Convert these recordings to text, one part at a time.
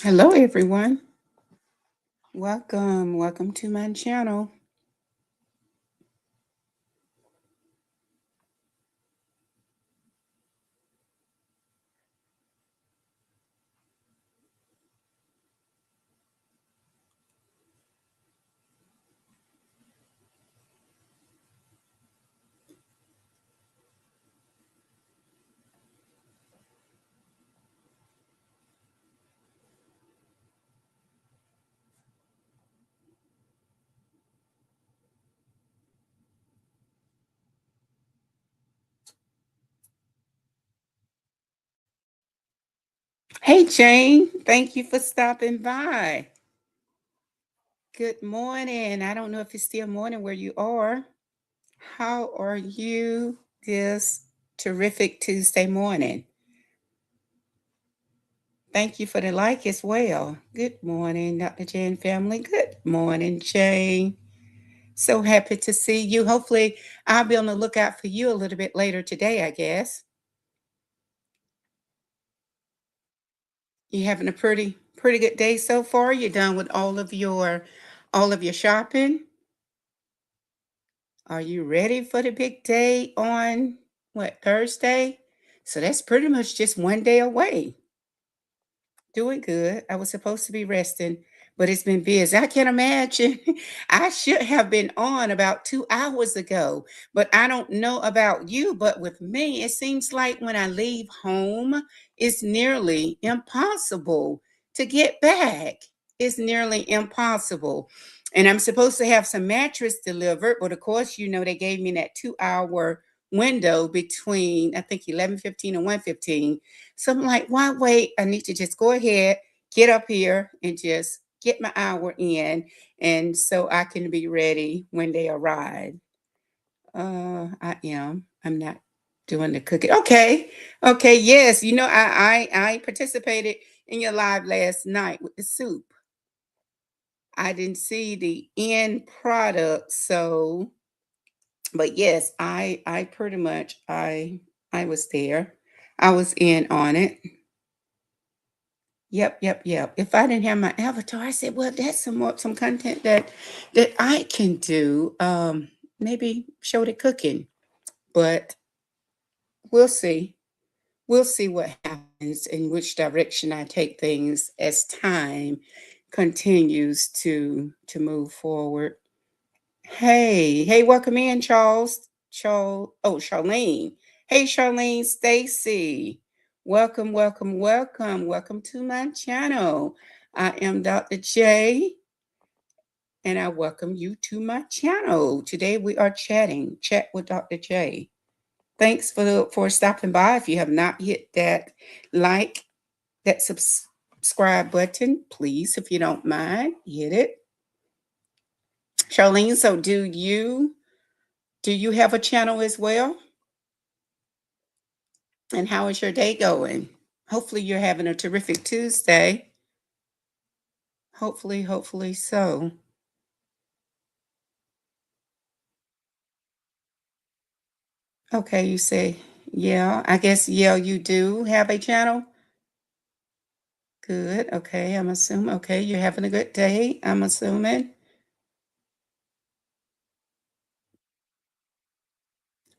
Hello, everyone. Welcome to my channel. Hey, Jane. Thank you for stopping by. Good morning. I don't know if it's still morning where you are. How are you this terrific Tuesday morning? Thank you for the like as well. Good morning, Dr. Jane family. Good morning, Jane. So happy to see you. Hopefully, I'll be on the lookout for you a little bit later today, I guess. You having a pretty good day so far? You done with all of your shopping? Are you ready for the big day on what, Thursday? So that's pretty much just one day away. Doing good. I was supposed to be resting, but it's been busy. I can imagine. I should have been on about 2 hours ago, but I don't know about you. But with me, it seems like when I leave home, it's nearly impossible to get back. It's nearly impossible. And I'm supposed to have some mattress delivered, but of course, they gave me that 2 hour window between I think 11:15 and 1:15. So I'm like, why wait? I need to just go ahead, get up here, and just get my hour in, and so I can be ready when they arrive. I am. I'm not doing the cooking. Okay, okay, yes. I participated in your live last night with the soup. I didn't see the end product, so but yes, I pretty much I was there. I was in on it. Yep. If I didn't have my avatar, I said, well, that's some content that I can do. Maybe show the cooking, but we'll see. We'll see what happens in which direction I take things as time continues to move forward. Hey, welcome in, Charles. Charlene. Hey, Charlene, Stacy. Welcome to my channel. I am Dr. J, and I welcome you to my channel. Today we are chat with Dr. J. Thanks for stopping by. If you have not hit that like, that subscribe button, please, if you don't mind, hit it. Charlene, so do you have a channel as well? And how is your day going? Hopefully, you're having a terrific Tuesday. Hopefully so. Okay, you say, yeah, I guess, yeah, you do have a channel. Good. Okay, I'm assuming. Okay, you're having a good day, I'm assuming.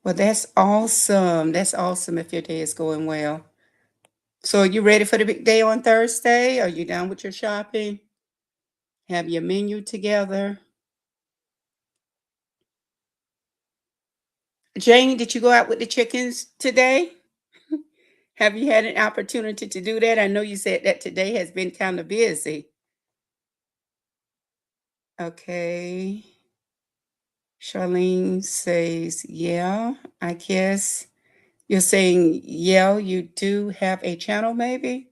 Well, that's awesome. That's awesome if your day is going well. So, are you ready for the big day on Thursday? Are you done with your shopping? Have your menu together? Jane, did you go out with the chickens today? Have you had an opportunity to do that? I know you said that today has been kind of busy. Okay. Charlene says, yeah, I guess you're saying, yeah, you do have a channel, maybe?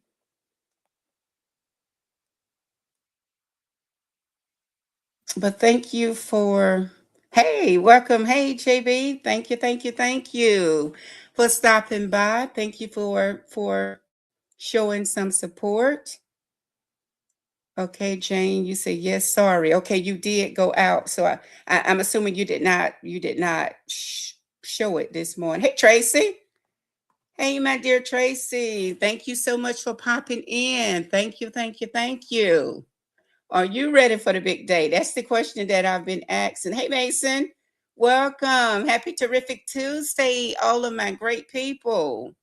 But thank you for, hey, welcome. Hey, JB. Thank you for stopping by. Thank you for showing some support. Okay, Jane, you say yes, sorry. Okay, you did go out. So I'm assuming you did not show it this morning. Hey, Tracy. Hey, my dear Tracy. Thank you so much for popping in. Thank you, thank you, thank you. Are you ready for the big day? That's the question that I've been asking. Hey, Mason. Welcome. Happy terrific Tuesday, all of my great people.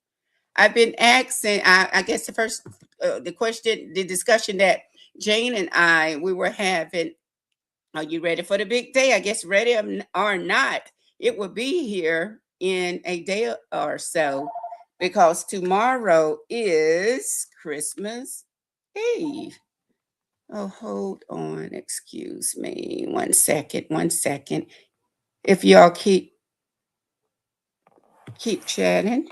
I've been asking, I guess the first, the question, the discussion that Jane and we were having. Are you ready for the big day? I guess ready or not, it will be here in a day or so because tomorrow is Christmas Eve. Oh, hold on. Excuse me. 1 second. 1 second. If y'all keep chatting.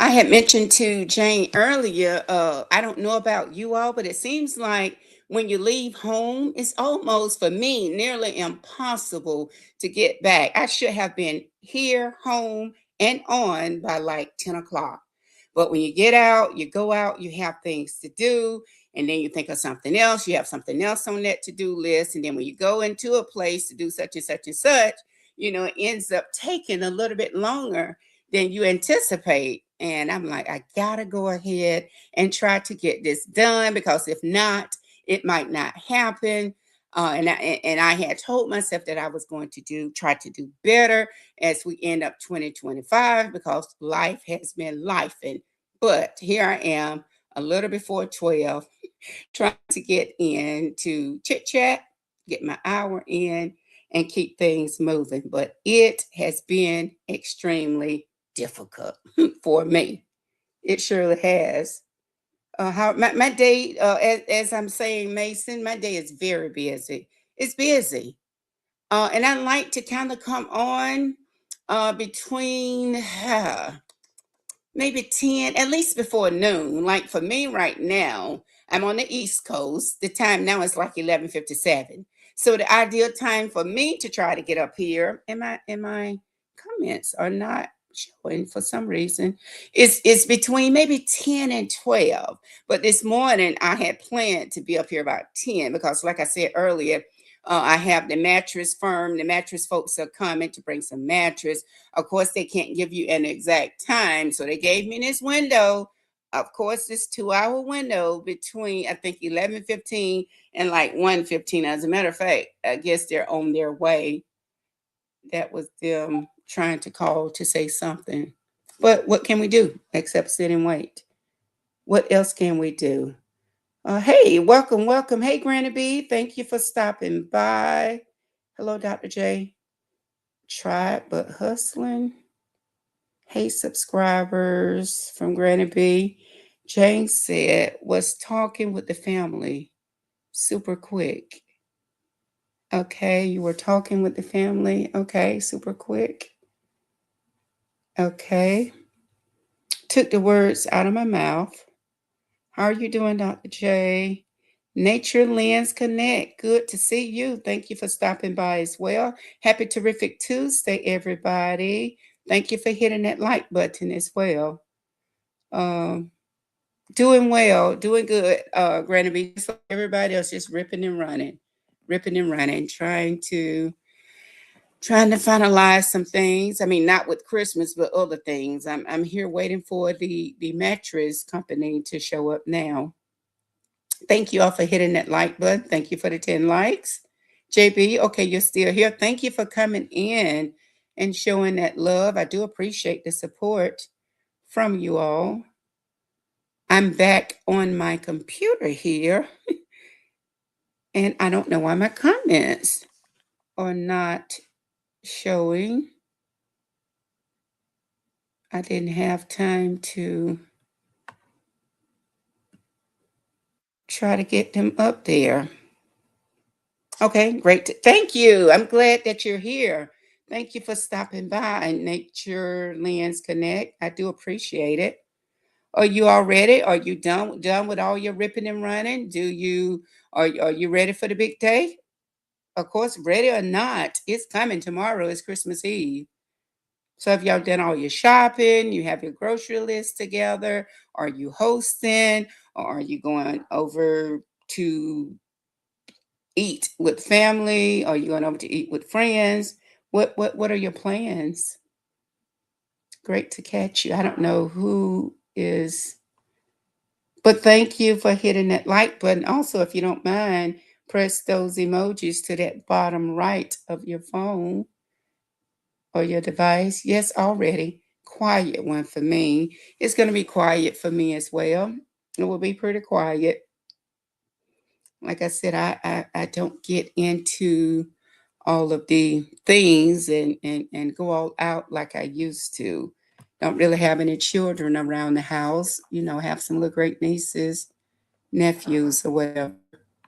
I had mentioned to Jane earlier, I don't know about you all, but it seems like when you leave home, it's almost for me nearly impossible to get back. I should have been here, home, and on by like 10 o'clock. But when you get out, you go out, you have things to do, and then you think of something else. You have something else on that to do list. And then when you go into a place to do such and such and such, it ends up taking a little bit longer than you anticipate. And I'm like, I gotta go ahead and try to get this done because if not, it might not happen. And I had told myself that I was going to try to do better as we end up 2025 because life has been life. But here I am, a little before 12, trying to get in to chit chat, get my hour in, and keep things moving. But it has been extremely difficult for me. It surely has. How my day, as I'm saying, Mason, my day is very busy. It's busy. And I like to kind of come on between maybe 10, at least before noon. Like for me right now, I'm on the East Coast. The time now is like 11:57. So the ideal time for me to try to get up here, and my comments are not showing for some reason. It's between maybe 10 and 12. But this morning I had planned to be up here about 10 because like I said earlier, I have the mattress firm. The mattress folks are coming to bring some mattress. Of course, they can't give you an exact time. So they gave me this window. Of course, this 2 hour window between I think 11:15 and like 1:15. As a matter of fact, I guess they're on their way. That was them trying to call to say something. But what can we do except sit and wait? What else can we do? Hey, welcome, welcome. Hey, Granny B, thank you for stopping by. Hello, Dr. J. Tried but hustling. Hey, subscribers from Granny B. Jane said, was talking with the family super quick. Okay, you were talking with the family. Okay, super quick. Okay, took the words out of my mouth. How are you doing, Dr. J? Nature Lens Connect. Good to see you. Thank you for stopping by as well. Happy terrific Tuesday, everybody. Thank you for hitting that like button as well. Um, Doing well, doing good, Granny B. Just like everybody else, just ripping and running, trying to finalize some things. I mean, not with Christmas, but other things. I'm here waiting for the mattress company to show up now. Thank you all for hitting that like button. Thank you for the 10 likes. JB, okay, you're still here. Thank you for coming in and showing that love. I do appreciate the support from you all. I'm back on my computer here, and I don't know why my comments are not showing. I didn't have time to try to get them up there. Okay, great. Thank you. I'm glad that you're here. Thank you for stopping by Nature Lens Connect. I do appreciate it. Are you all ready? Are you done with all your ripping and running? Are you ready for the big day? Of course, ready or not, it's coming tomorrow. It's Christmas Eve. So have y'all done all your shopping? You have your grocery list together? Are you hosting? Or are you going over to eat with family? Are you going over to eat with friends? What are your plans? Great to catch you. I don't know who is, but thank you for hitting that like button. Also, if you don't mind, press those emojis to that bottom right of your phone or your device. Yes, already. Quiet one for me. It's going to be quiet for me as well. It will be pretty quiet. Like I said, I don't get into all of the things and go all out like I used to. Don't really have any children around the house. Have some little great nieces, nephews, or whatever,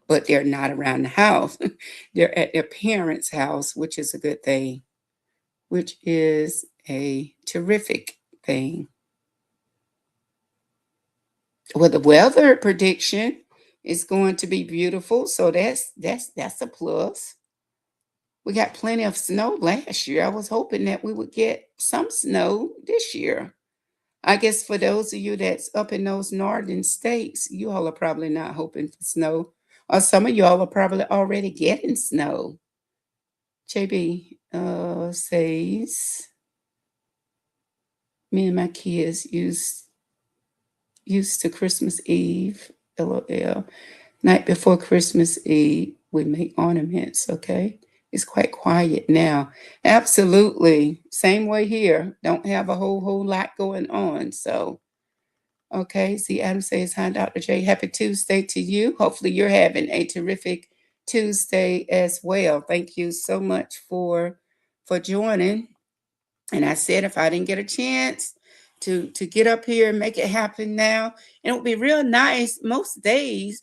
but they're not around the house. They're at their parents' house, which is a good thing, which is a terrific thing. Well, the weather prediction is going to be beautiful, so that's a plus. We got plenty of snow last year. I was hoping that we would get some snow this year. I guess for those of you that's up in those northern states, you all are probably not hoping for snow. Or some of y'all are probably already getting snow. JB says, me and my kids used to Christmas Eve, LOL. Night before Christmas Eve, we make ornaments, okay? It's quite quiet now. Absolutely. Same way here. Don't have a whole lot going on. So, okay. See, Adam says, hi, Dr. J. Happy Tuesday to you. Hopefully, you're having a terrific Tuesday as well. Thank you so much for joining. And I said, if I didn't get a chance to get up here and make it happen now, and it would be real nice most days.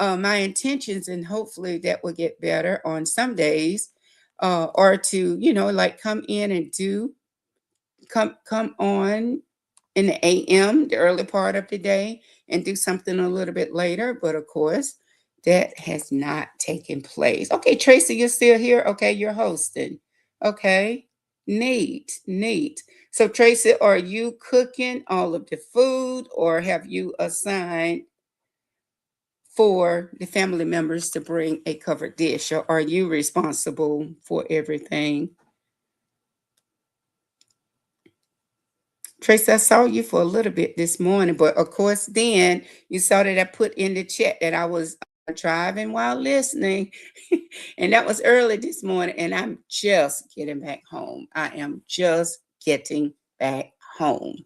My intentions, and hopefully that will get better on some days, or to like come in and come on in the AM, the early part of the day, and do something a little bit later. But of course, that has not taken place. Okay, Tracy, you're still here. Okay, you're hosting. Okay, neat, neat. So, Tracy, are you cooking all of the food, or have you assigned for the family members to bring a covered dish, or are you responsible for everything? Trace, I saw you for a little bit this morning, but of course, then you saw that I put in the chat that I was driving while listening. And that was early this morning, and I'm just getting back home. I am just getting back home.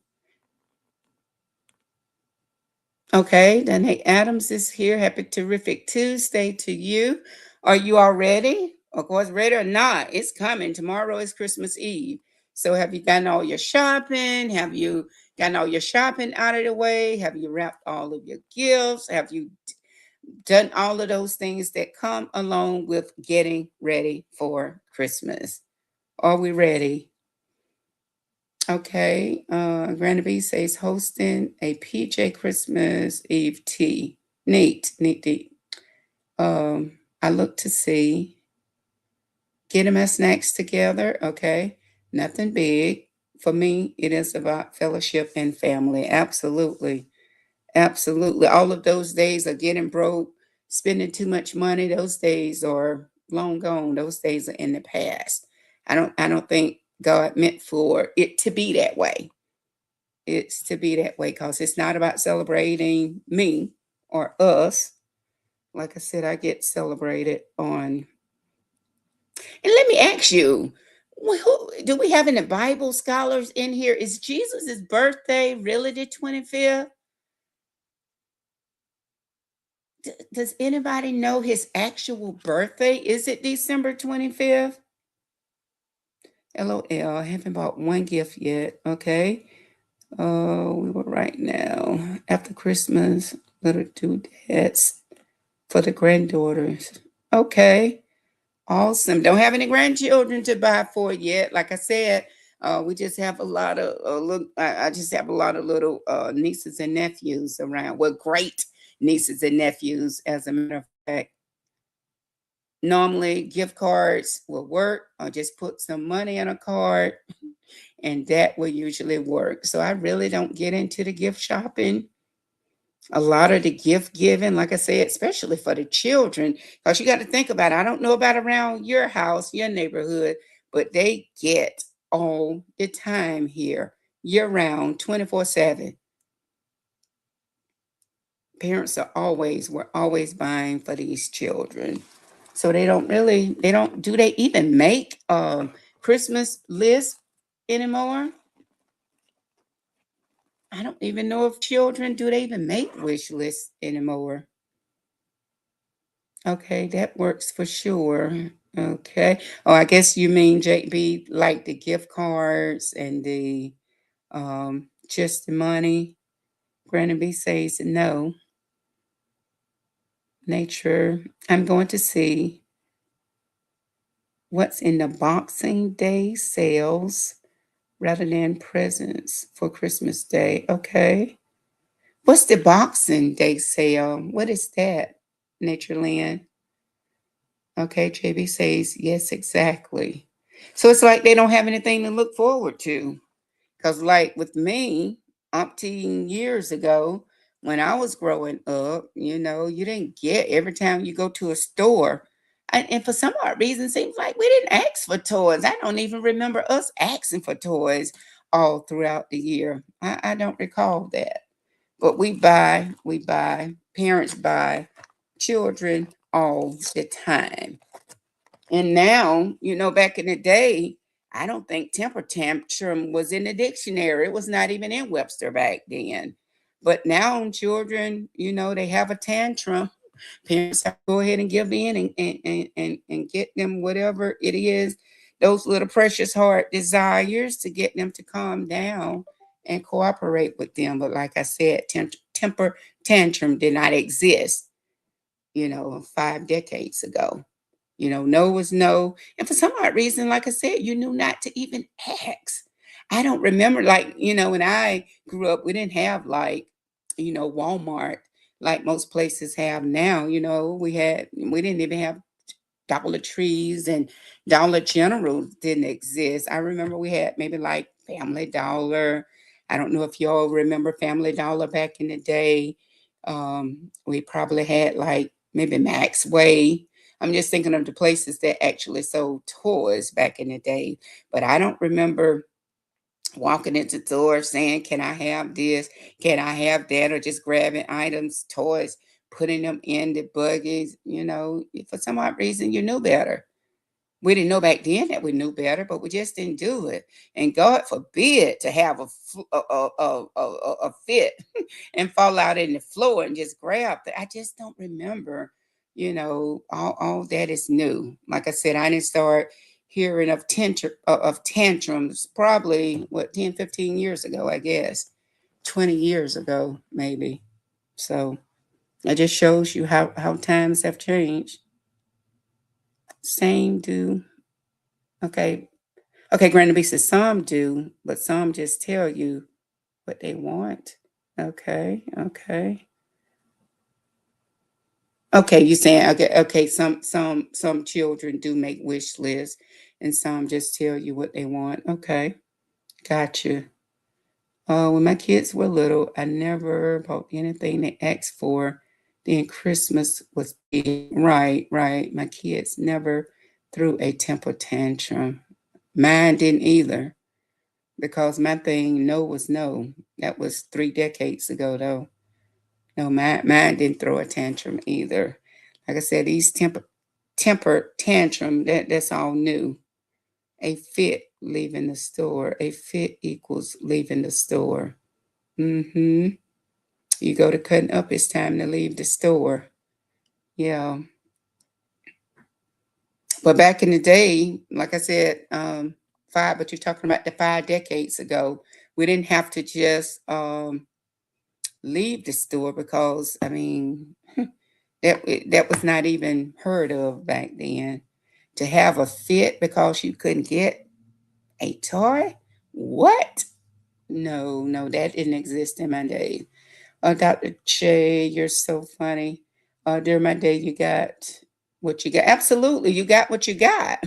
Okay, Danae Adams is here. Happy terrific Tuesday to you. Are you all ready? Of course, ready or not, it's coming. Tomorrow is Christmas Eve. So have you done all your shopping? Have you gotten all your shopping out of the way? Have you wrapped all of your gifts? Have you done all of those things that come along with getting ready for Christmas? Are we ready? Okay. Granny B says hosting a PJ Christmas Eve tea. Neat, neat, neat. I look to see getting my snacks together. Okay. Nothing big. For me, it is about fellowship and family. Absolutely. Absolutely. All of those days of getting broke, spending too much money, those days are long gone. Those days are in the past. I don't think God meant for it to be that way. It's to be that way because it's not about celebrating me or us. Like I said, I get celebrated on. And let me ask you, do we have any Bible scholars in here? Is Jesus' birthday really the 25th? Does anybody know his actual birthday? Is it December 25th? LOL, I haven't bought one gift yet. Okay. We were right now after Christmas, little doodads for the granddaughters. Okay. Awesome. Don't have any grandchildren to buy for yet. Like I said, we just have a lot of look. I just have a lot of little nieces and nephews around. Well, great nieces and nephews, as a matter of fact. Normally, gift cards will work. I'll just put some money in a card and that will usually work. So I really don't get into the gift shopping. A lot of the gift giving, like I said, especially for the children, because you got to think about it. I don't know about around your house, your neighborhood, but they get all the time here, year round, 24/7. Parents are always, we're always buying for these children. So they don't, do they even make Christmas lists anymore? I don't even know if children, do they even make wish lists anymore? Okay, that works for sure. Okay. Oh, I guess you mean JB, like the gift cards and the just the money. Granny B says no. Nature. I'm going to see what's in the Boxing Day sales rather than presents for Christmas Day. Okay. What's the Boxing Day sale? What is that, Natureland? Okay, JB says, yes, exactly. So it's like they don't have anything to look forward to. Because, like with me, umpteen years ago, when I was growing up, you didn't get every time you go to a store. And for some odd reason, it seems like we didn't ask for toys. I don't even remember us asking for toys all throughout the year. I don't recall that. But parents buy, children all the time. And now, back in the day, I don't think temper tantrum was in the dictionary. It was not even in Webster back then. But now children, they have a tantrum. Parents have to go ahead and give in and get them whatever it is, those little precious heart desires, to get them to calm down and cooperate with them. But like I said, temper tantrum did not exist, 5 decades ago. No was no. And for some odd reason, like I said, you knew not to even ask. I don't remember, like, when I grew up, we didn't have like, Walmart like most places have now. We didn't even have Dollar Trees, and Dollar General didn't exist. I remember we had maybe like Family Dollar. I don't know if y'all remember Family Dollar back in the day. We probably had like maybe Maxway. I'm just thinking of the places that actually sold toys back in the day. But I don't remember walking into the store saying, can I have this? Can I have that? Or just grabbing items, toys, putting them in the buggies. For some odd reason, you knew better. We didn't know back then that we knew better, but we just didn't do it. And God forbid to have a fit and fall out in the floor and just grab it. I just don't remember. All that is new. Like I said, I didn't start hearing of tantrums probably 10, 15 years ago, I guess. 20 years ago, maybe. So it just shows you how times have changed. Same do. Okay. Okay, Granny B says some do, but some just tell you what they want. Okay, okay. Okay, you saying okay, some children do make wish lists and some just tell you what they want. Okay, gotcha. When my kids were little, I never bought anything they asked for. Then Christmas was big. Right, right. My kids never threw a temper tantrum. Mine didn't either, because my thing, no was no. That was 3 decades ago, though. No, mine didn't throw a tantrum either. Like I said, these temper tantrum, that's all new. A fit leaving the store. A fit equals leaving the store. Mm-hmm. You go to cutting up, it's time to leave the store. Yeah. But back in the day, like I said, but you're talking about the 5 decades ago, we didn't have to just leave the store, because I mean, that was not even heard of back then. To have a fit because you couldn't get a toy? What? No, no, that didn't exist in my day. Dr. Che, you're so funny. During my day, you got what you got. Absolutely, you got what you got.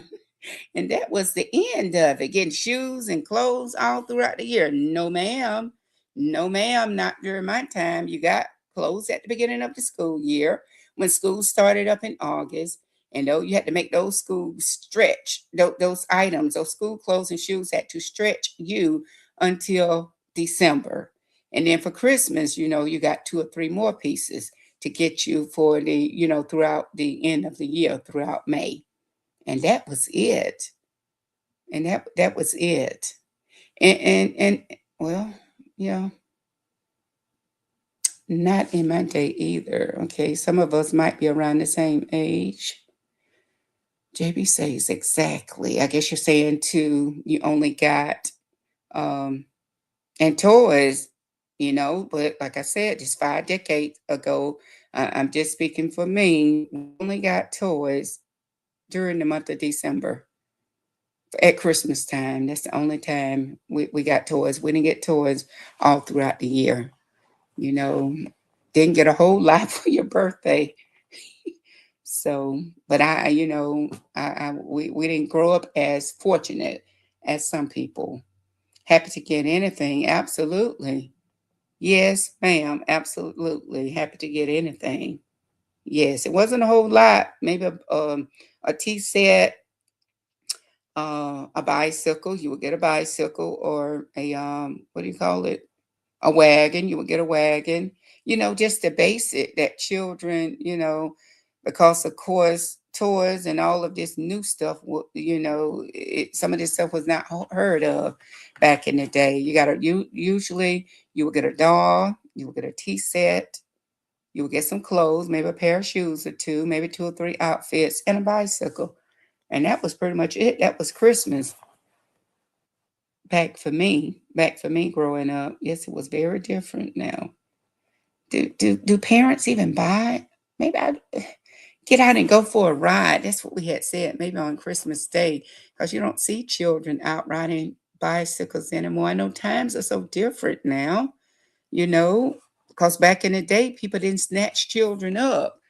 And that was the end of it, getting shoes and clothes all throughout the year. No, ma'am. No, ma'am, not during my time. You got clothes at the beginning of the school year when school started up in August. And though you had to make those schools stretch, those items, those school clothes and shoes had to stretch you until December. And then for Christmas, you got two or three more pieces to get you for throughout the end of the year, throughout May. And that was it. And that was it. And well, yeah, not in my day either. Okay, some of us might be around the same age. JB says exactly. I guess you're saying too, you only got um and toys, but like I said, just 5 decades ago, I'm just speaking for me, we only got toys during the month of December at Christmas time. That's the only time we got toys. We didn't get toys all throughout the year. You know, didn't get a whole lot for your birthday. So, but we didn't grow up as fortunate as some people. Happy to get anything, absolutely. Yes, ma'am, absolutely. Happy to get anything. Yes, it wasn't a whole lot. Maybe a tea set, a bicycle. You would get a bicycle or a what do you call it? A wagon. You would get a wagon. Just the basic that children, because of course toys and all of this new stuff. Some of this stuff was not heard of back in the day. Usually you would get a doll. You would get a tea set. You would get some clothes, maybe a pair of shoes or two, maybe two or three outfits, and a bicycle. And that was pretty much it. That was Christmas back for me growing up. Yes, it was very different now. Do parents even buy? Maybe I get out and go for a ride. That's what we had said, maybe on Christmas Day, because you don't see children out riding bicycles anymore. I know times are so different now, you know, because back in the day, people didn't snatch children up.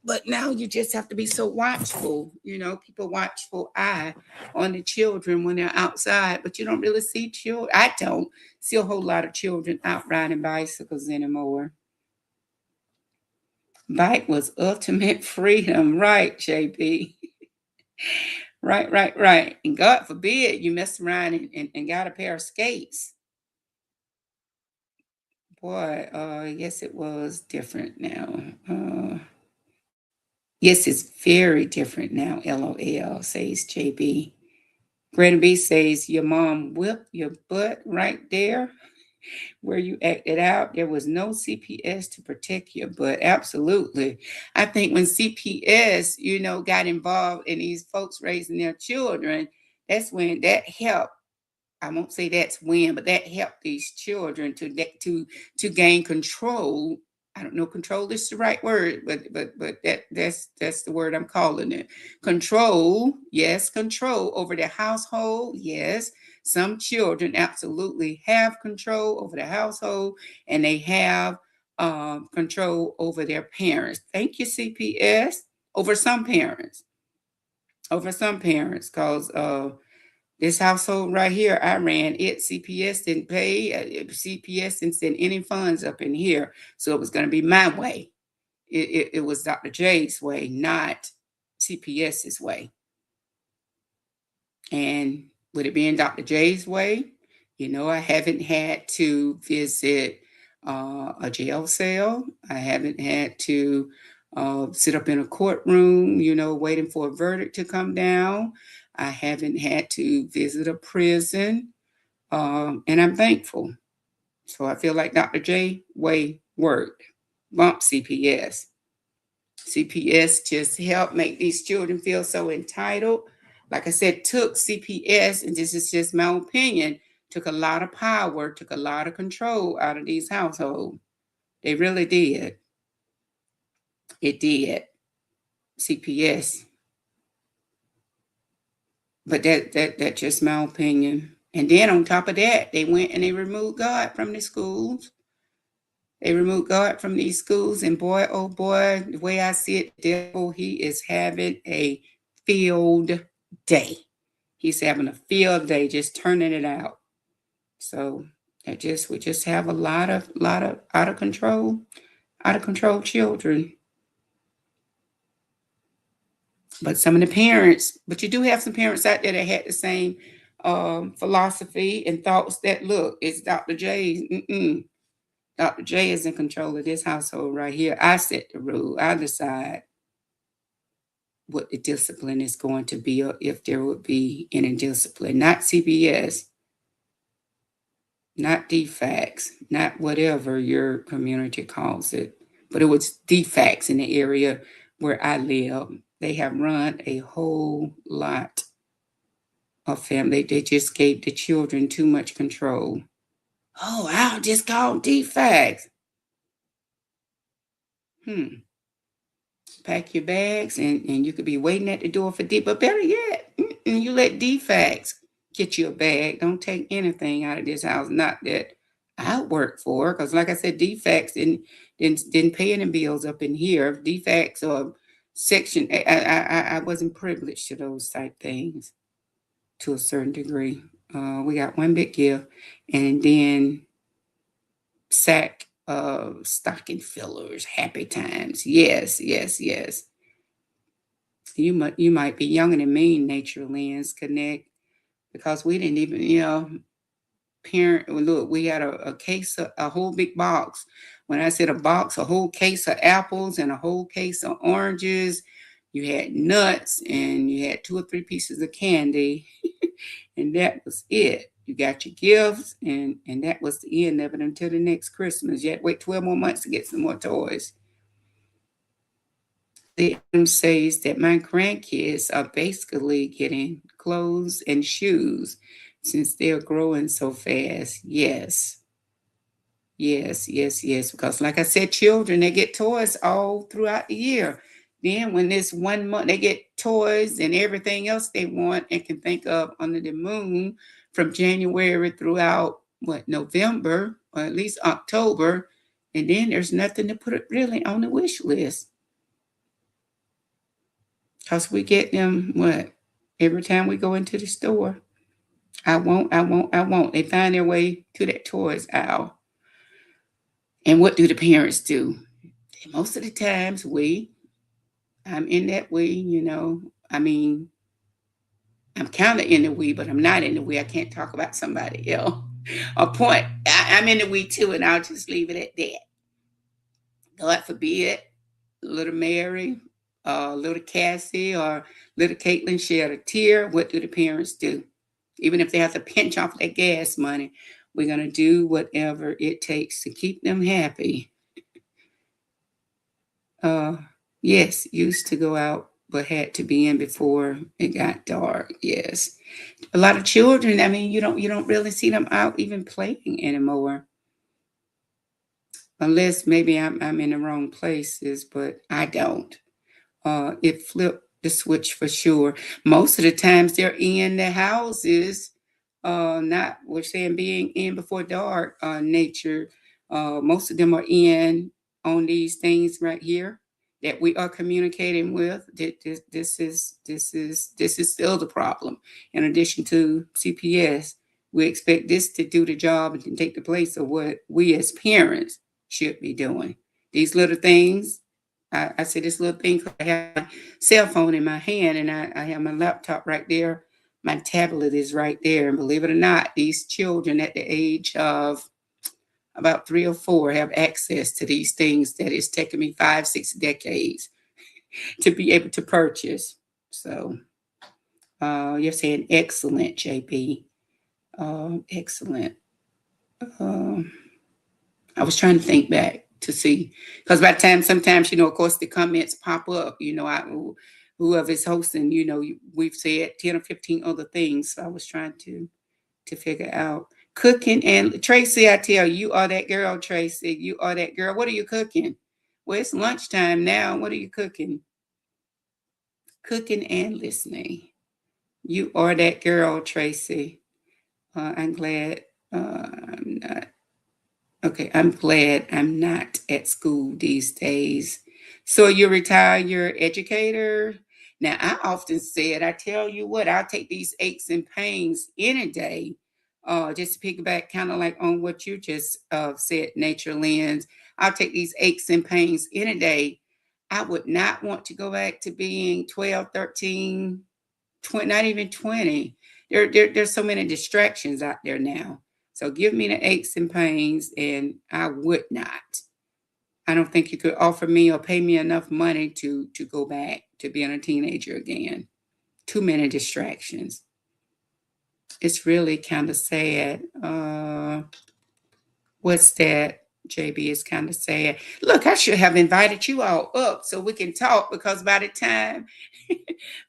But now you just have to be so watchful, people watchful eye on the children when they're outside, but you don't really see children. I don't see a whole lot of children out riding bicycles anymore. Bike was ultimate freedom, right, JB? Right, right, right. And God forbid you mess around and got a pair of skates. Boy, yes, it was different now. Yes, it's very different now, LOL, says JB. Granny B says, your mom whipped your butt right there where you acted out. There was no CPS to protect your butt. Absolutely. I think when CPS, got involved in these folks raising their children, that's when that helped. I won't say that's when, but that helped these children to gain control. I don't know, control is the right word, but that's the word I'm calling it. Control, yes, control over their household, yes. Some children absolutely have control over the household, and they have control over their parents. Thank you, CPS. Over some parents, because this household right here, I ran it. CPS didn't pay. CPS didn't send any funds up in here. So it was going to be my way. It was Dr. J's way, not CPS's way. And with it being Dr. J's way, I haven't had to visit a jail cell. I haven't had to sit up in a courtroom, waiting for a verdict to come down. I haven't had to visit a prison, and I'm thankful. So I feel like Dr. J way worked. Bump CPS. CPS just helped make these children feel so entitled. Like I said, took CPS, and this is just my opinion, took a lot of power, took a lot of control out of these households. They really did. It did. CPS. But that's just my opinion. And then on top of that, they went and they removed God from the schools. They removed God from these schools, and boy, oh boy, the way I see it, the devil, he is having a field day. He's having a field day just turning it out. So we just have a lot of out of control children. But some of the parents, but you do have some parents out there that had the same philosophy and thoughts that look, it's Dr. J. Dr. J is in control of this household right here. I set the rule. I decide what the discipline is going to be, or if there would be any discipline. Not CBS, not defects, not whatever your community calls it, but it was defects in the area where I live. They have run a whole lot of family. They just gave the children too much control. Oh, I'll just call defects. Hmm. Pack your bags and you could be waiting at the door for D. But better yet, you let defects get you a bag. Don't take anything out of this house. Not that I work for, because like I said, defects didn't pay any bills up in here. Defects or section. I wasn't privileged to those type things to a certain degree. We got one big gift, and then sack of stocking fillers, happy times. Yes, yes, yes. You might be younger than me, Nature Lens Connect, because we didn't even, parent. Well, look, we had a case of a whole big box. When I said a box, a whole case of apples and a whole case of oranges. You had nuts and you had two or three pieces of candy, and that was it. You got your gifts, and that was the end of it until the next Christmas. You had to wait 12 more months to get some more toys. The item says that my grandkids are basically getting clothes and shoes since they're growing so fast. Yes. Yes, yes, yes. Because, like I said, children, they get toys all throughout the year. Then, when this 1 month, they get toys and everything else they want and can think of under the moon from January throughout what, November, or at least October. And then there's nothing to put it really on the wish list. Because we get them what? Every time we go into the store. I won't, I won't, I won't. They find their way to that toys aisle. And what do the parents do? Most of the times I'm in that we. I mean, I'm kind of in the we, but I'm not in the we. I can't talk about somebody else. A point. I'm in the we too, and I'll just leave it at that. God forbid, little Mary, little Cassie, or little Caitlin shed a tear. What do the parents do? Even if they have to pinch off their gas money, we're going to do whatever it takes to keep them happy. Uh, yes, used to go out, but had to be in before it got dark. Yes, a lot of children. I mean, you don't really see them out even playing anymore, unless maybe I'm in the wrong places, but I don't. It flipped the switch for sure. Most of the times they're in the houses, not we're saying being in before dark, nature. Most of them are in on these things right here that we are communicating with. This is still the problem. In addition to CPS, we expect this to do the job and to take the place of what we as parents should be doing. These little things, I say this little thing 'cause I have my cell phone in my hand, and I have my laptop right there. My tablet is right there. And believe it or not, these children at the age of about 3 or 4 have access to these things that it's taken me 5, 6 decades to be able to purchase. So you're saying excellent, JP. Excellent. Um, I was trying to think back to see, because by the time sometimes, of course, the comments pop up. Whoever's hosting, we've said 10 or 15 other things. So I was trying to figure out cooking. And Tracy, I tell you, you are that girl, Tracy. You are that girl. What are you cooking? Well, it's lunchtime now. What are you cooking? Cooking and listening. You are that girl, Tracy. I'm glad I'm not. Okay, I'm glad I'm not at school these days. So you're retired, you're educator. Now, I often said, I tell you what, I'll take these aches and pains any day. Just to piggyback kind of like on what you just said, Nature Lens. I'll take these aches and pains any day. I would not want to go back to being 12, 13, 20, not even 20. There's so many distractions out there now. So give me the aches and pains, and I would not. I don't think you could offer me or pay me enough money to go back to being a teenager again. Too many distractions. It's really kind of sad. What's that? JB is kind of sad. Look, I should have invited you all up so we can talk because by the time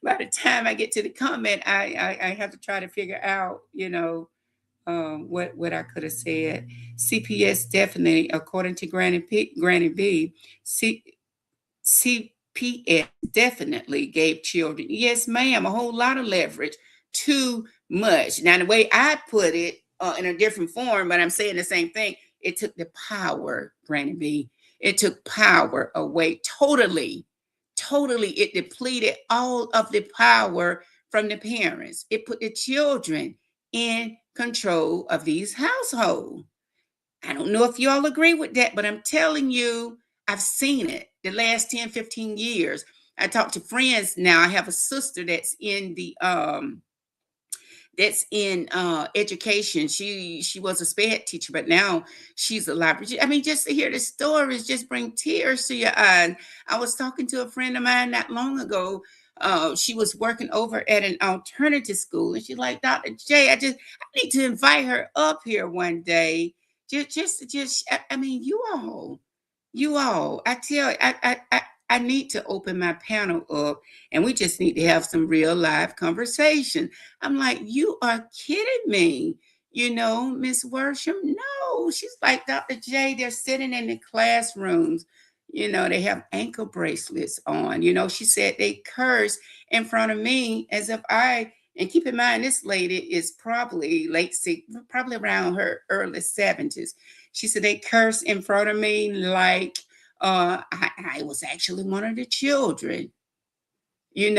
by the time I get to the comment, I have to try to figure out, what I could have said. CPS definitely, according to Granny B, CPS definitely gave children, yes, ma'am, a whole lot of leverage. Too much. Now, the way I put it in a different form, but I'm saying the same thing. It took the power, Granny B. It took power away totally. Totally. It depleted all of the power from the parents. It put the children in control of these households. I don't know if you all agree with that, but I'm telling you, I've seen it the last 10, 15 years. I talk to friends now. I have a sister that's in education. She was a sped teacher, but now she's a library. I mean, just to hear the stories just bring tears to your eyes. I was talking to a friend of mine not long ago. She was working over at an alternative school, and she's like, Dr. J, I need to invite her up here one day. Just. I mean, you all. I tell you, I need to open my panel up, and we just need to have some real live conversation. I'm like, you are kidding me. Miss Worsham. No, she's like Dr. J. They're sitting in the classrooms. They have ankle bracelets on. She said they curse in front of me as if and keep in mind, this lady is probably probably around her early 70s. She said they curse in front of me like I was actually one of the children, and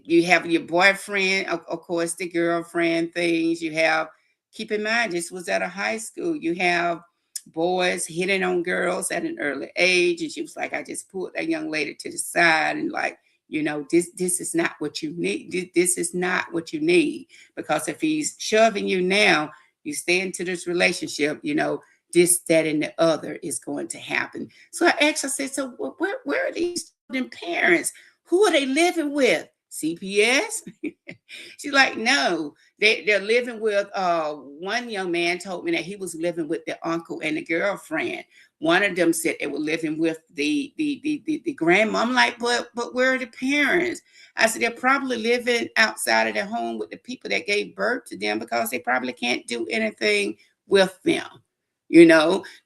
you have your boyfriend, of course, the girlfriend things. Keep in mind, this was at a high school. You have boys hitting on girls at an early age. And she was like, I just pulled that young lady to the side and like, this is not what you need. This is not what you need. Because if he's shoving you now, you stay into this relationship, this, that, and the other is going to happen. So I asked, I said, so where are these children parents? Who are they living with? CPS? She's like, no, they're living with one young man told me that he was living with the uncle and the girlfriend. One of them said they were living with the grandma. I'm like, but where are the parents? I said, they're probably living outside of their home with the people that gave birth to them because they probably can't do anything with them.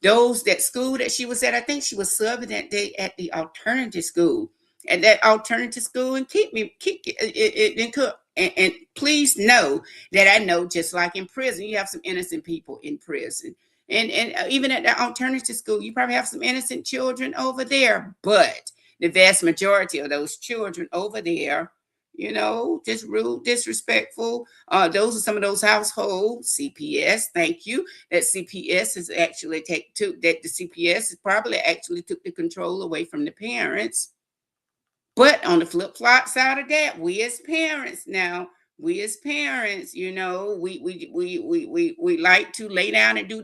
Those that school that she was at, I think she was serving that day at the alternative school. At that alternative school, and keep it and cook. And please know that I know, just like in prison, you have some innocent people in prison. And even at the alternative school, you probably have some innocent children over there. But the vast majority of those children over there, just rude, disrespectful. Those are some of those households. CPS, thank you. That CPS is actually that the CPS is probably actually took the control away from the parents. But on the flip side of that, we as parents, we like to lay down and do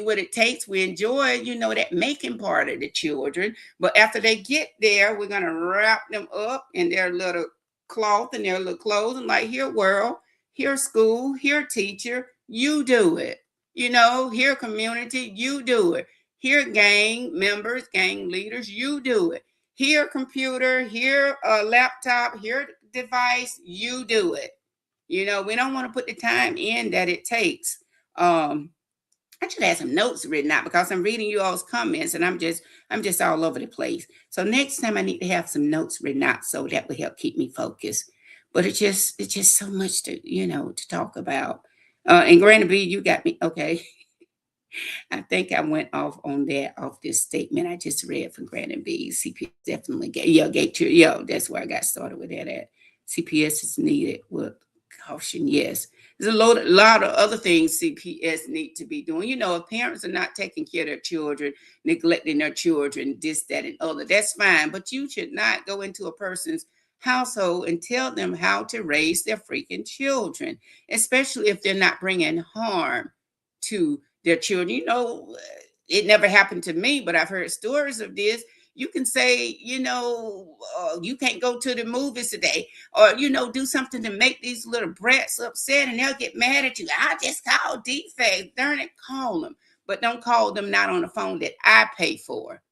what it takes. We enjoy, that making part of the children. But after they get there, we're gonna wrap them up in their little cloth and their little clothes and like, here world, here school, here teacher, you do it. Here community, you do it. Here gang members, gang leaders, you do it. Here computer, here a laptop, here device, you do it. We don't want to put the time in that it takes. I should have some notes written out because I'm reading you all's comments and I'm just all over the place. So next time I need to have some notes written out so that will help keep me focused. But it's just so much to talk about. And Granny B, you got me okay. I think I went off on that off this statement I just read from Granny B. CPS definitely gave to that's where I got started with that at. CPS is needed with caution, yes. There's a lot of other things CPS need to be doing. If parents are not taking care of their children, neglecting their children, this, that, and other, that's fine. But you should not go into a person's household and tell them how to raise their freaking children, especially if they're not bringing harm to their children. It never happened to me, but I've heard stories of this. You can say, you can't go to the movies today, or, do something to make these little brats upset, and they'll get mad at you. I just called defect. Darn it, call them. But don't call them not on the phone that I pay for.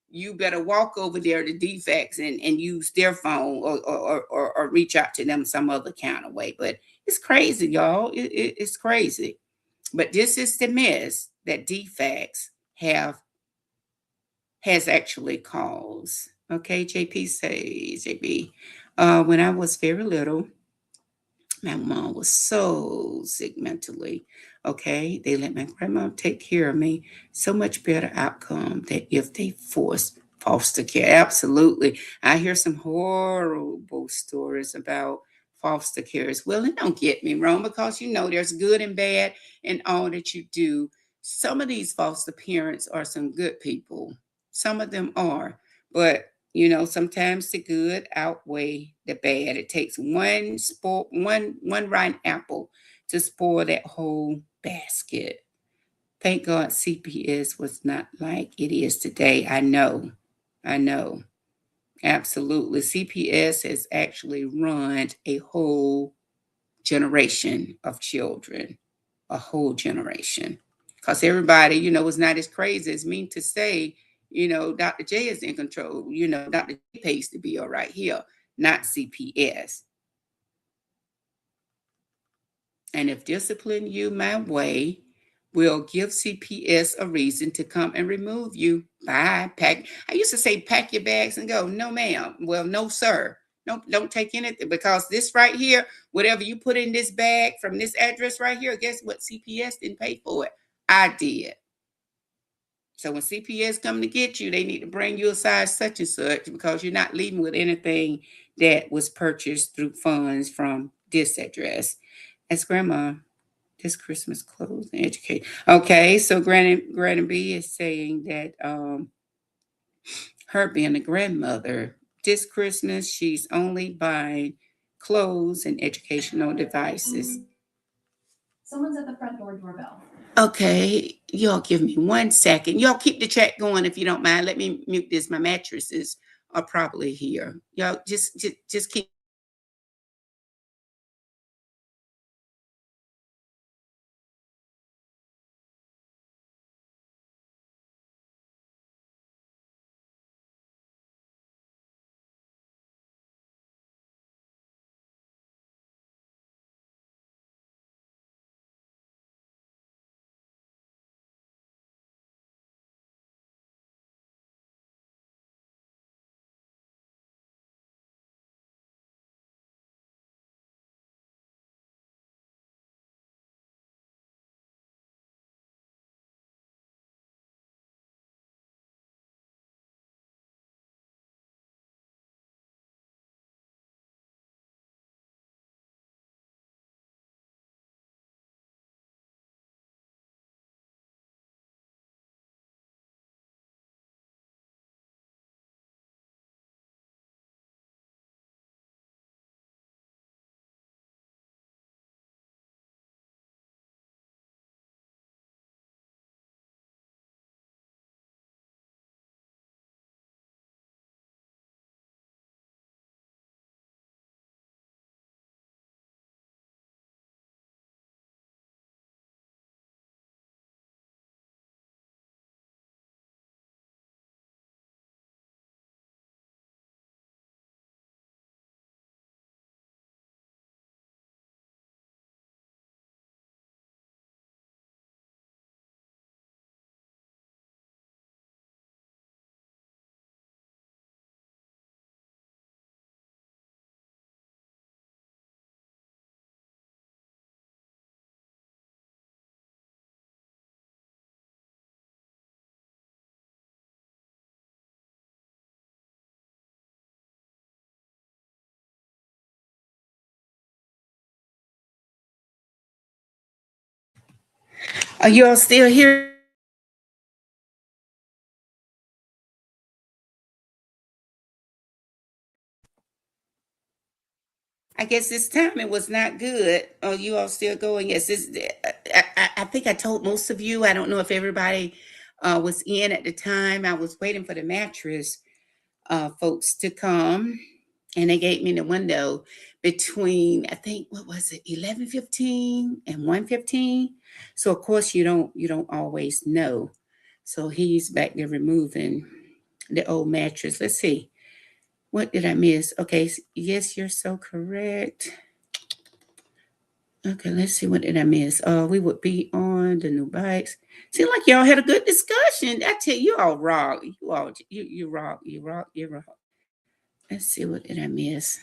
You better walk over there to defects and use their phone, or reach out to them some other kind of way. But it's crazy, y'all. It's crazy. But this is the mess that defects has actually caused. Okay, JP says, JB, when I was very little, my mom was so sick mentally. Okay, they let my grandma take care of me. So much better outcome than if they forced foster care. Absolutely. I hear some horrible stories about foster care as well. And don't get me wrong, because there's good and bad in all that you do. Some of these foster parents are some good people. Some of them are. But sometimes the good outweigh the bad. It takes one rotten apple to spoil that whole basket. Thank God CPS was not like it is today. I know. Absolutely. CPS has actually run a whole generation of children, a whole generation. Because everybody, was not as crazy as me to say, Dr. J is in control. Dr. J pays the bill right here, not CPS. And if discipline you my way will give CPS a reason to come and remove you, bye. Pack. I used to say, pack your bags and go. No, ma'am. Well, no, sir. No, don't take anything, because this right here, whatever you put in this bag from this address right here, guess what? CPS didn't pay for it. I did. So when CPS come to get you, they need to bring you a size such and such, because you're not leaving with anything that was purchased through funds from this address. As grandma, this Christmas clothes and educate. Okay, so Granny B is saying that her being a grandmother, this Christmas she's only buying clothes and educational devices. Someone's at the front door doorbell. Okay, y'all give me 1 second. Y'all keep the chat going if you don't mind. Let me mute this. My mattresses are probably here. Y'all just keep Are you all still here? I guess this time it was not good. Oh, you all still going? Yes, I think I told most of you. I don't know if everybody was in at the time. I was waiting for the mattress folks to come, and they gave me the window between, I think, what was it, 11:15 and 1:15. So of course you don't always know. So he's back there removing the old mattress. Let's see. What did I miss? Okay, yes, you're so correct. Okay, let's see. What did I miss? We would be on the new bikes. Seems like y'all had a good discussion. I tell you, all rock. You rock. You rock. You rock. Let's see. What did I miss?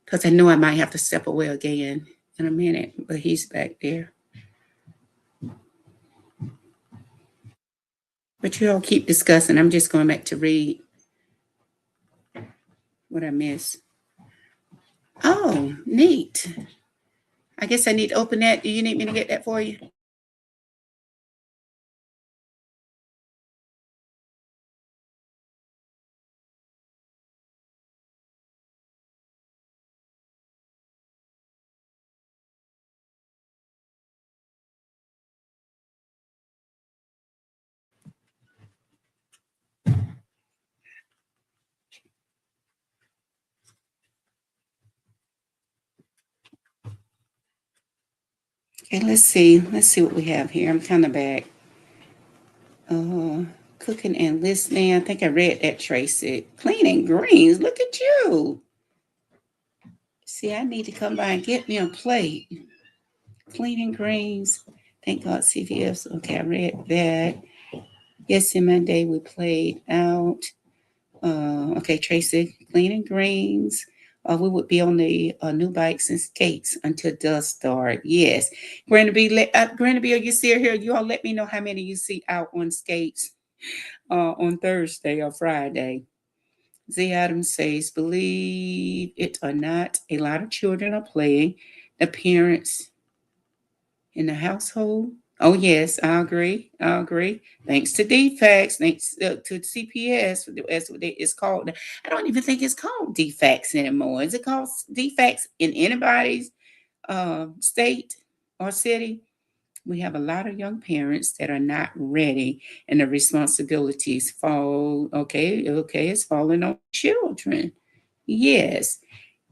Because I know I might have to step away again in a minute, but he's back there. But you all keep discussing. I'm just going back to read what I missed. Oh, neat. I guess I need to open that. Do you need me to get that for you? Okay, let's see. Let's see what we have here. I'm kind of back. Uh, Cooking and listening. I think I read that, Tracy. Cleaning greens. Look at you. See, I need to come by and get me a plate. Cleaning greens. Thank God CVS. Okay, I read that. Yes, in my day we played out. Okay, Tracy, cleaning greens. We would be on the new bikes and skates until dusk start. Yes, Granby, are you still here? You all let me know how many you see out on skates on Thursday or Friday. Z Adams says, believe it or not, a lot of children are playing. The parents in the household. Oh, yes, I agree. I agree. Thanks to DFAX, thanks to CPS, as it's called. I don't even think it's called DFAX anymore. Is it called DFAX in anybody's state or city? We have a lot of young parents that are not ready, and the responsibilities fall. Okay, it's falling on children. Yes.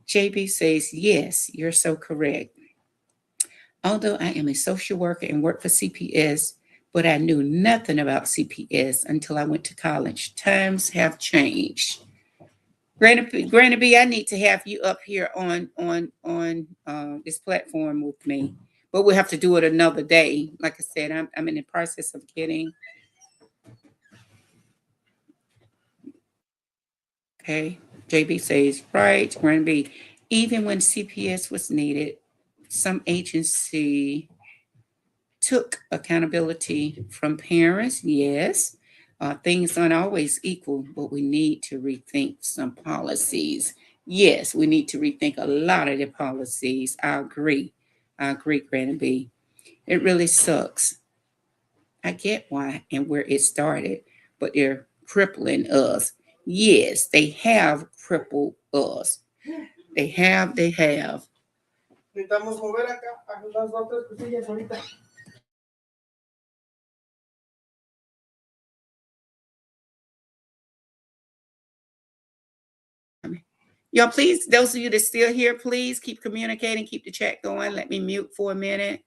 JB says, yes, you're so correct. Although I am a social worker and work for CPS, but I knew nothing about CPS until I went to college. Times have changed. Granny B, I need to have you up here on this platform with me, but we'll have to do it another day. Like I said, I'm in the process of getting. Okay, JB says right. Granny B, even when CPS was needed, some agency took accountability from parents, yes. Things aren't always equal, but we need to rethink some policies. Yes, we need to rethink a lot of the policies. I agree. I agree, Granny B. It really sucks. I get why and where it started, but they're crippling us. Yes, they have crippled us. They have. Necesitamos mover acá a las otras cosillas ahorita. Y'all, please, those of you that still here, please keep communicating, keep the chat going. Let me mute for a minute.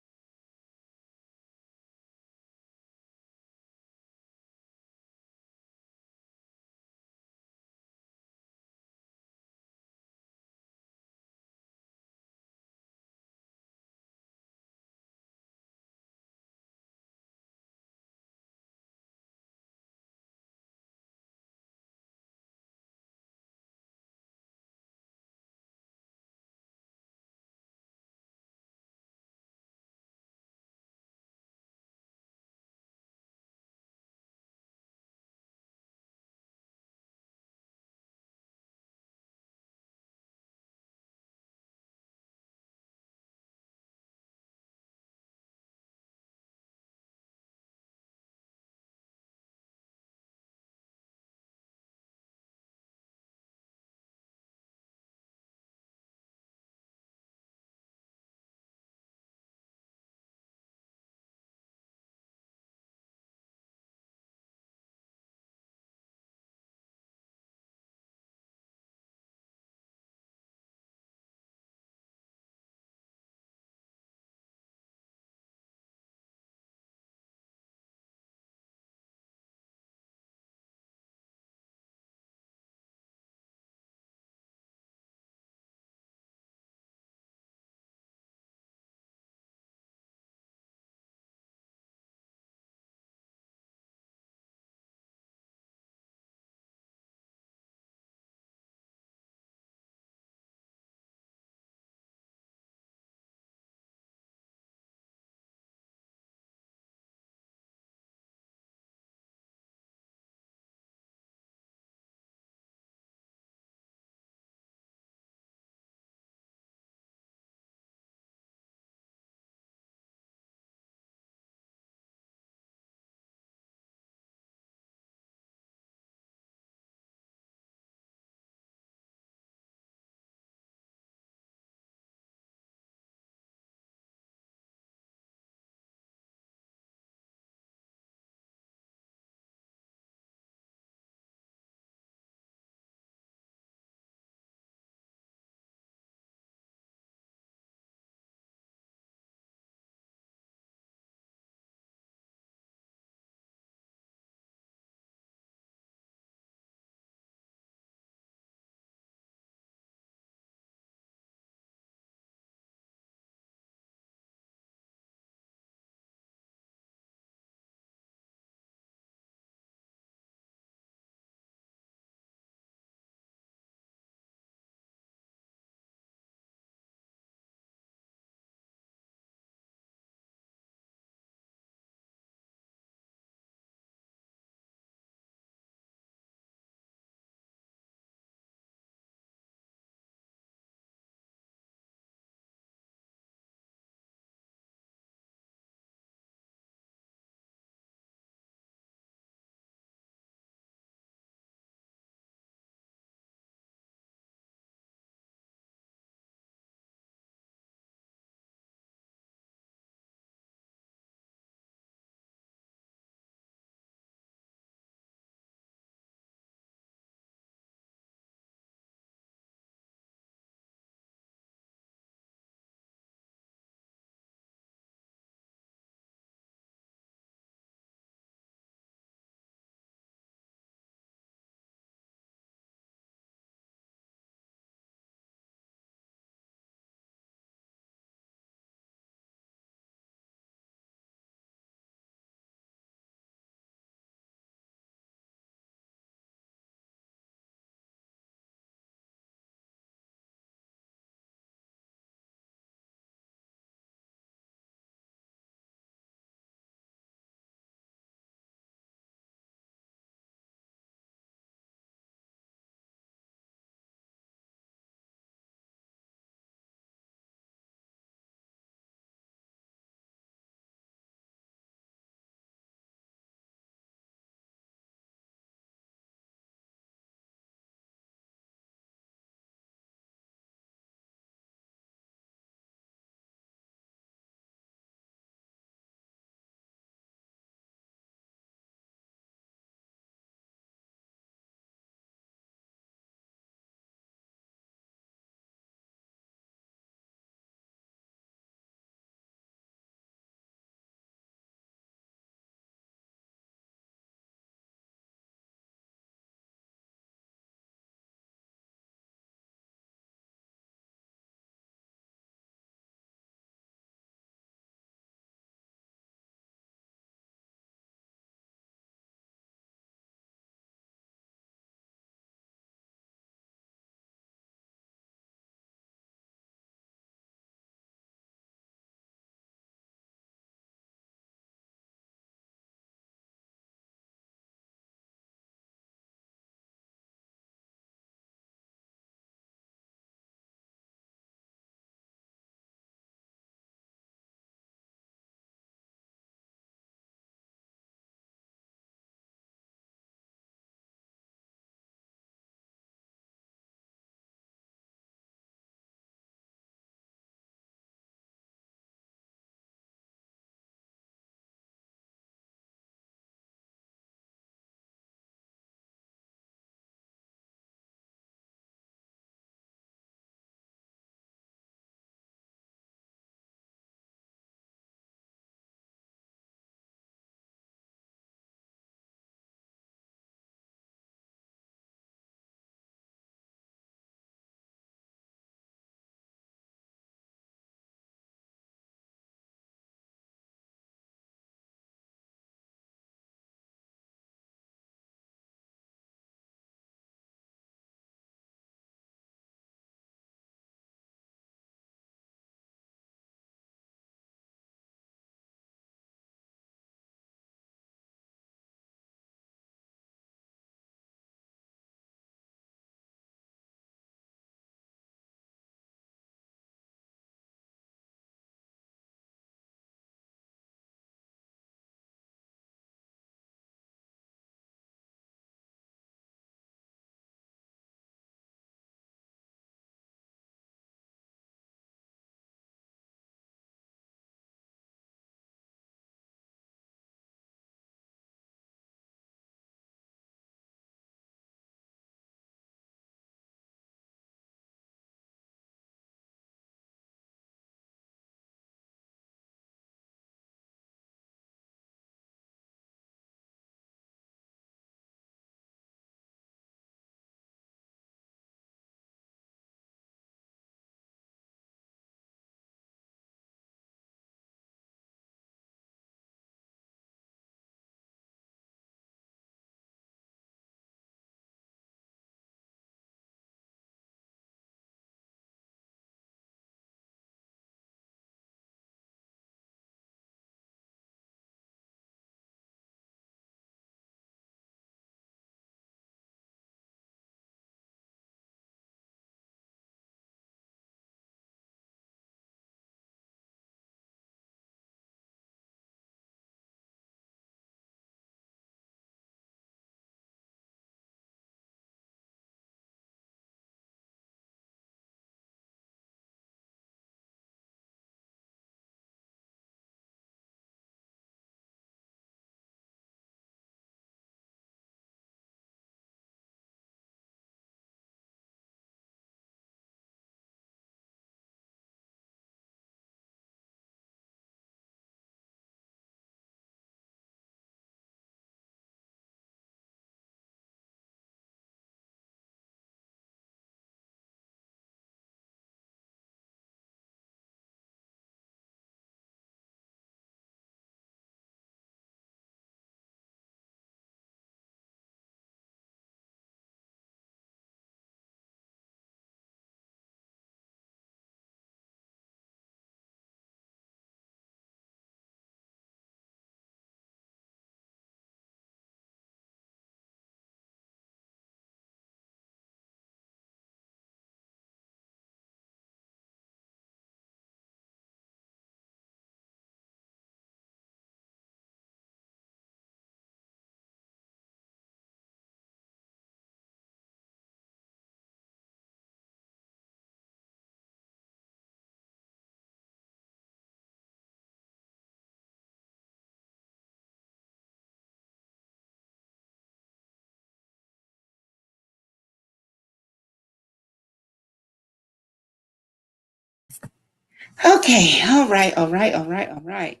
Okay, all right, all right, all right, all right.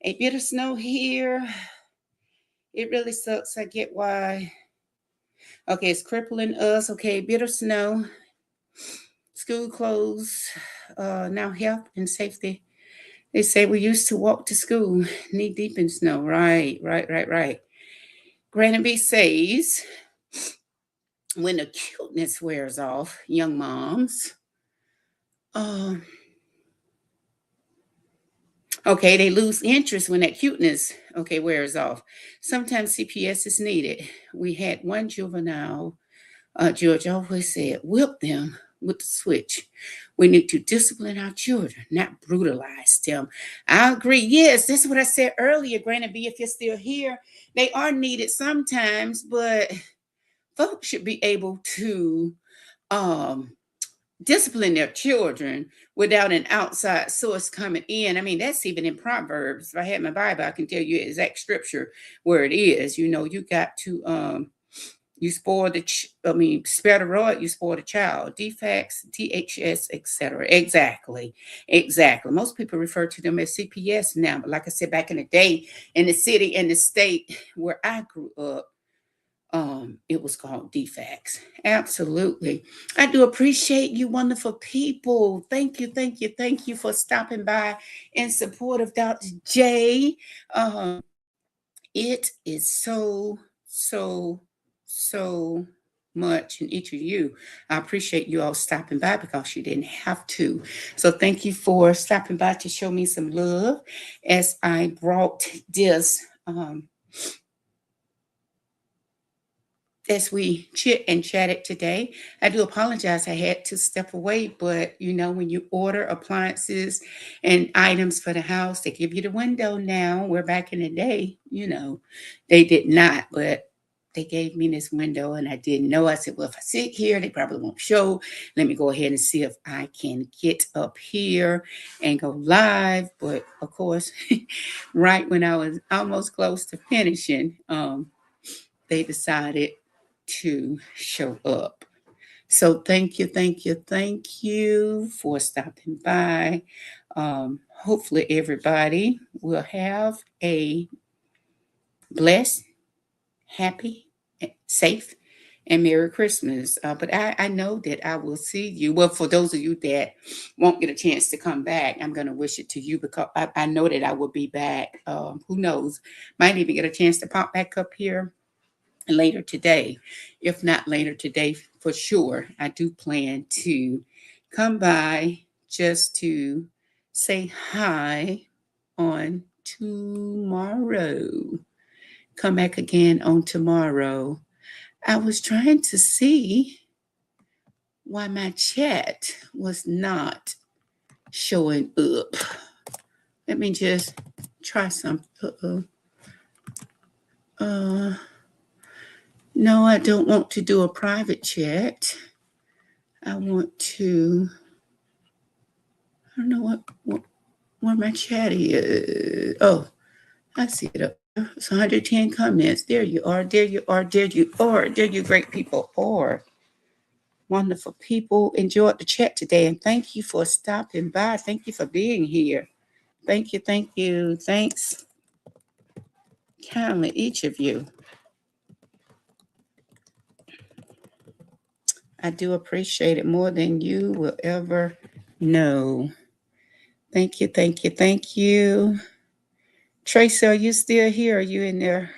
A bit of snow here. It really sucks. I get why. Okay, it's crippling us. Okay, bit of snow. School closed. Now health and safety. They say we used to walk to school knee deep in snow. Right, right, right, right. Granny B says when the cuteness wears off, young moms. Um, okay, they lose interest when that cuteness wears off. Sometimes CPS is needed. We had one juvenile. George always said, "Whip them with the switch." We need to discipline our children, not brutalize them. I agree. Yes, that's what I said earlier, Granny B. If you're still here, they are needed sometimes, but folks should be able to um, discipline their children without an outside source coming in. I mean, that's even in Proverbs. If I had my Bible, I can tell you exact scripture where it is. You know, you got to you spoil the spare the rod, you spoil the child. Defects, THS, etc. Exactly. Exactly. Most people refer to them as CPS now, but like I said, back in the day, in the city and the state where I grew up, it was called defects. Absolutely. I do appreciate you, wonderful people. Thank you, thank you, thank you for stopping by in support of Dr. J. Um, it is so much in each of you. I appreciate you all stopping by because you didn't have to. So thank you for stopping by to show me some love as I brought this as we chit and chatted today. I do apologize. I had to step away, but you know, when you order appliances and items for the house, they give you the window now. Where back in the day, you know, they did not, but they gave me this window and I didn't know. I said, well, if I sit here, they probably won't show. Let me go ahead and see if I can get up here and go live. But of course, right when I was almost close to finishing, they decided to show up. So thank you, thank you, thank you for stopping by. Hopefully, everybody will have a blessed, happy, safe, and Merry Christmas. But I know that I will see you. Well, for those of you that won't get a chance to come back, I'm going to wish it to you because I know that I will be back. Who knows? Might even get a chance to pop back up here later today. If not later today, for sure, I do plan to come by just to say hi on tomorrow. Come back again on tomorrow. I was trying to see why my chat was not showing up. Let me just try something. Uh, no, I don't want to do a private chat. I want to. I don't know what where my chat is. Oh, I see it up there. It's 110 comments. There you are. There you are. There you are. There you great people are. Wonderful people. Enjoyed the chat today. And thank you for stopping by. Thank you for being here. Thank you. Thank you. Thanks kindly, each of you. I do appreciate it more than you will ever know. Thank you. Thank you. Thank you. Tracy, are you still here? Are you in there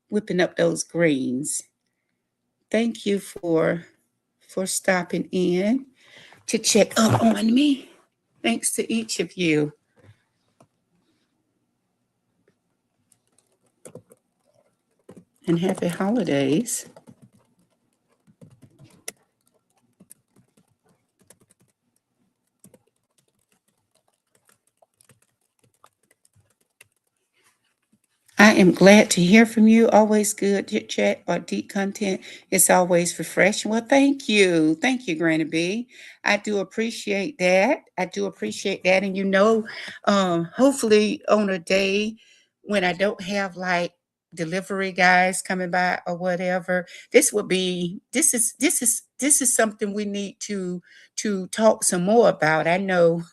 whipping up those greens? Thank you for stopping in to check up on me. Thanks to each of you. And happy holidays. I am glad to hear from you. Always good chit chat or deep content. It's always refreshing. Well, thank you. Thank you, Granny B. I do appreciate that. I do appreciate that. And you know, hopefully on a day when I don't have like delivery guys coming by or whatever, this is something we need to talk some more about. I know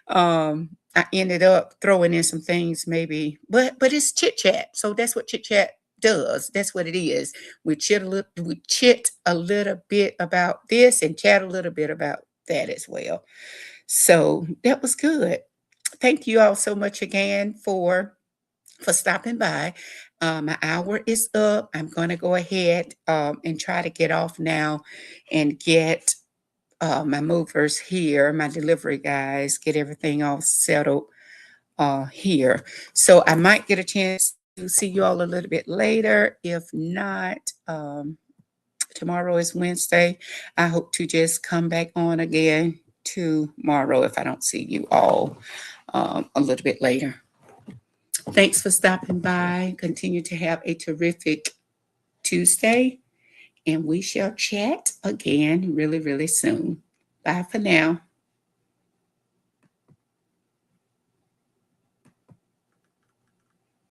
I ended up throwing in some things maybe, but it's chit chat. So that's what chit chat does. That's what it is. We chit a little bit about this and chat a little bit about that as well. So that was good. Thank you all so much again for stopping by. My hour is up. I'm going to go ahead and try to get off now and get my movers here, my delivery guys, get everything all settled here. So I might get a chance to see you all a little bit later. If not, tomorrow is Wednesday. I hope to just come back on again tomorrow if I don't see you all a little bit later. Thanks for stopping by. Continue to have a terrific Tuesday, and we shall chat again really, really soon. Bye for now.